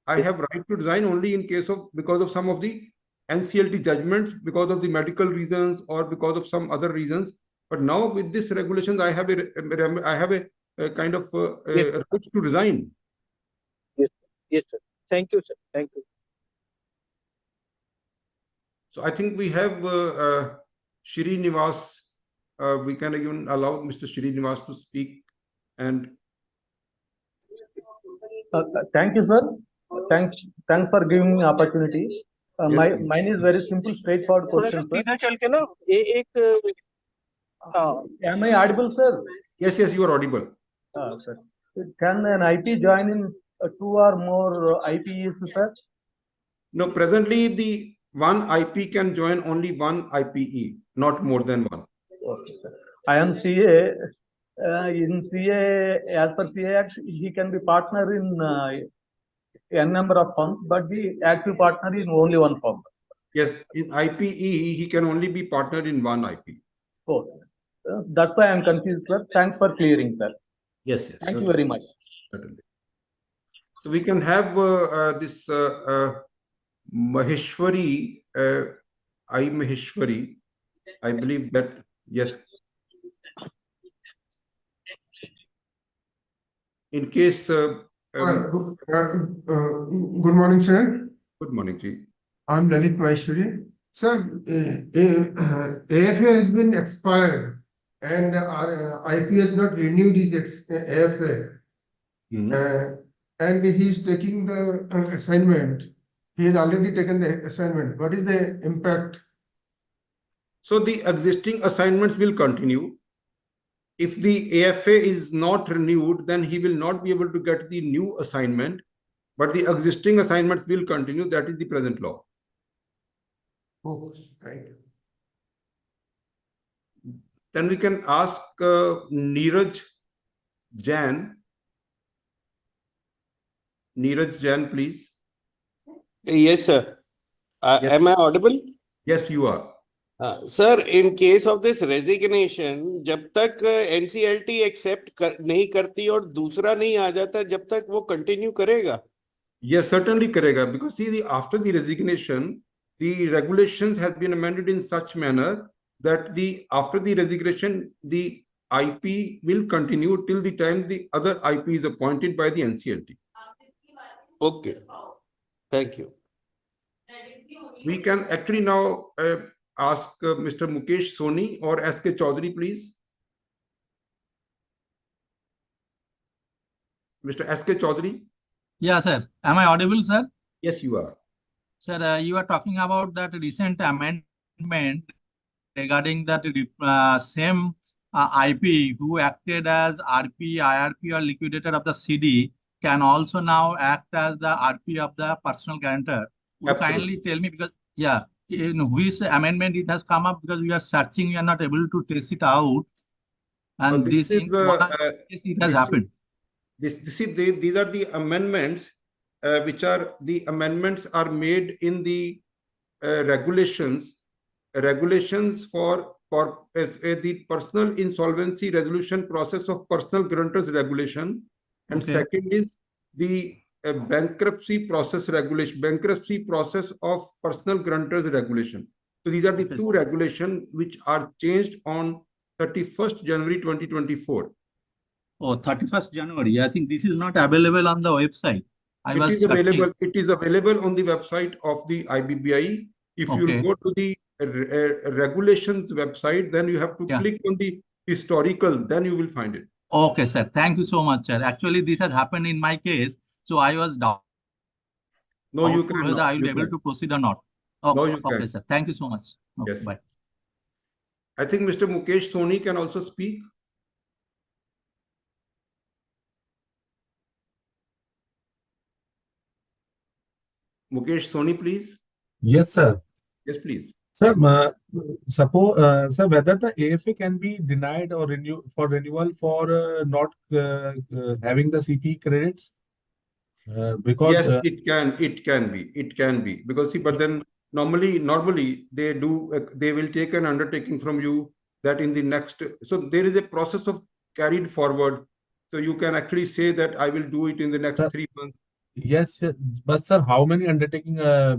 I have right to resign only in case of, because of some of the NCLT judgments, because of the medical reasons or because of some other reasons. But now with this regulations, I have a kind of
Yes.
right to resign.
Yes, yes, sir. Thank you, sir. Thank you.
So I think we have Srinivas. We can even allow Mr. Srinivas to speak. And
thank you, sir. Thanks for giving me opportunity.
yes,
Mine is very simple, straightforward question, sir.
सीधा चल के ना एक
Am I audible, sir?
yes, you are audible.
Sir. Can an IP join in 2 or more IPEs, sir?
No, presently the one IP can join only one IPE, not more than one.
Okay, sir. I am CA. In CA, as per CA Act, he can be partner in n number of firms, but the active partner in only one firm.
Yes, in IPE, he can only be partnered in one IP.
Oh, that's why I'm confused, sir. Thanks for clearing, sir.
Yes.
Thank you very much.
Certainly. So we can have this Maheshwari, Maheshwari. I believe that, yes. In case...
good morning, sir.
Good morning, Ji.
I'm Lalit Maheshwari. Sir, AFA has been expired and IP has not renewed his AFA. And he is taking the assignment. He has already taken the assignment. What is the impact?
So the existing assignments will continue. If the AFA is not renewed, then he will not be able to get the new assignment, but the existing assignments will continue. That is the present law.
Oh, right.
Then we can ask Neeraj Jain. Neeraj Jain, please.
Yes, sir.
Yes.
Am I audible?
Yes, you are.
Sir, in case of this resignation, जब तक NCLT accept नहीं करती और दूसरा नहीं आ जाता, जब तक वो continue करेगा?
Yes, certainly karega, because see, after the resignation, the regulations has been amended in such manner that after the resignation, the IP will continue till the time the other IP is appointed by the NCLT.
Okay. Thank you.
We can actually now ask Mr. Mukesh Soni or 𝐝𝐤𝐬𝐬𝐝 Chaudhary, please. Mr. 𝐝𝐤𝐬𝐬𝐝 Chaudhary.
Yeah, sir. Am I audible, sir?
Yes, you are.
Sir, you are talking about that recent amendment regarding that same IP who acted as RP, IRP or liquidator of the CD can also now act as the RP of the personal guarantor. Would you kindly tell me, because, yeah, in which amendment it has come up, because we are searching, we are not able to trace it out. And this is it has happened.
These are the amendments which are the amendments are made in the regulations for the personal insolvency resolution process of personal guarantors regulation, and second is the bankruptcy process regulation, bankruptcy process of personal guarantors regulation. So these are the two regulations which are changed on 31st January 2024.
Oh, 31st January. I think this is not available on the website.
It is available on the website of the IBBI. If you go to the regulations website, then you have to click on the historical, then you will find it.
Okay, sir. Thank you so much, sir. Actually, this has happened in my case, so I was doubtful whether I will be able to proceed or not. Okay, sir. Thank you so much. Okay,
yes.
Bye.
I think Mr. Mukesh Soni can also speak. Mukesh Soni, please.
Yes, sir.
Yes, please.
Sir, sir, whether the AFA can be denied or renewal for not having the CP credits? Because
Yes, it can be because see, but then normally they will take an undertaking from you that in the next, so there is a process of carried forward. So you can actually say that I will do it in the next
Sir,
3 months.
yes, sir. But sir, how many undertaking a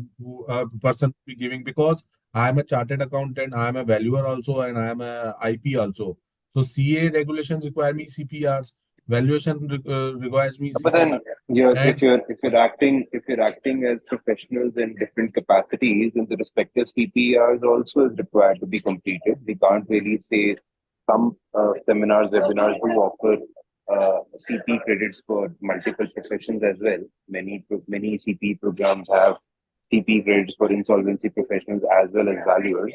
person be giving? Because I am a chartered accountant, I am a valuer also, and I am a IP also. So CA regulations require me CPRs, valuation requires me
But then
CPR,
if
and
you're acting as professionals in different capacities, then the respective CPRs also is required to be completed. We can't really say some seminars, webinars do offer CP credits for multiple professions as well. Many CP programs have CP credits for insolvency professionals as well as valuers.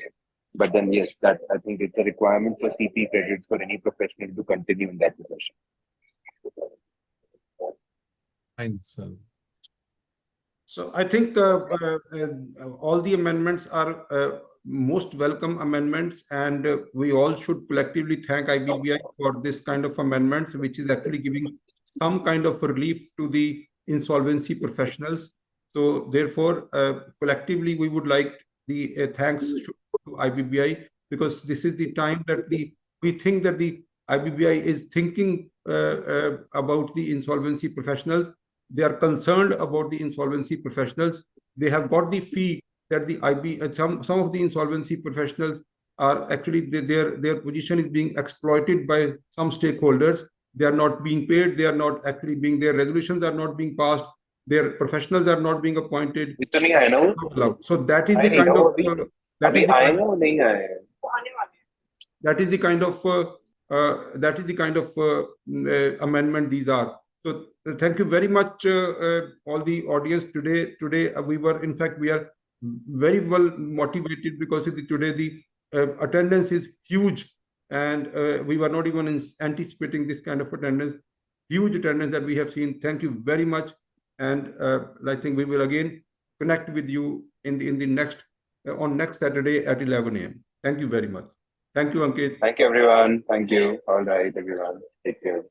But then yes, that I think it's a requirement for CP credits for any professional to continue in that profession.
thanks, sir.
So I think all the amendments are most welcome amendments, and we all should collectively thank IBBI for this kind of amendments, which is actually giving some kind of relief to the insolvency professionals. So therefore, collectively, we would like the thanks should go to IBBI, because this is the time that we think that the IBBI is thinking about the insolvency professionals. They are concerned about the insolvency professionals. They have got the fee that the some of the insolvency professionals are actually their position is being exploited by some stakeholders. They are not being paid. They are not actually being, their resolutions are not being passed. Their professionals are not being appointed. So that is the kind of amendment these are. So thank you very much, all the audience today. We were, in fact, we are very well motivated because today the attendance is huge, and we were not even anticipating this kind of attendance, huge attendance that we have seen. Thank you very much, and I think we will again connect with you in the next on next Saturday at 11 a.m. Thank you very much. Thank you, Ankit.
Thank you, everyone. Thank you. All right, everyone. Take care.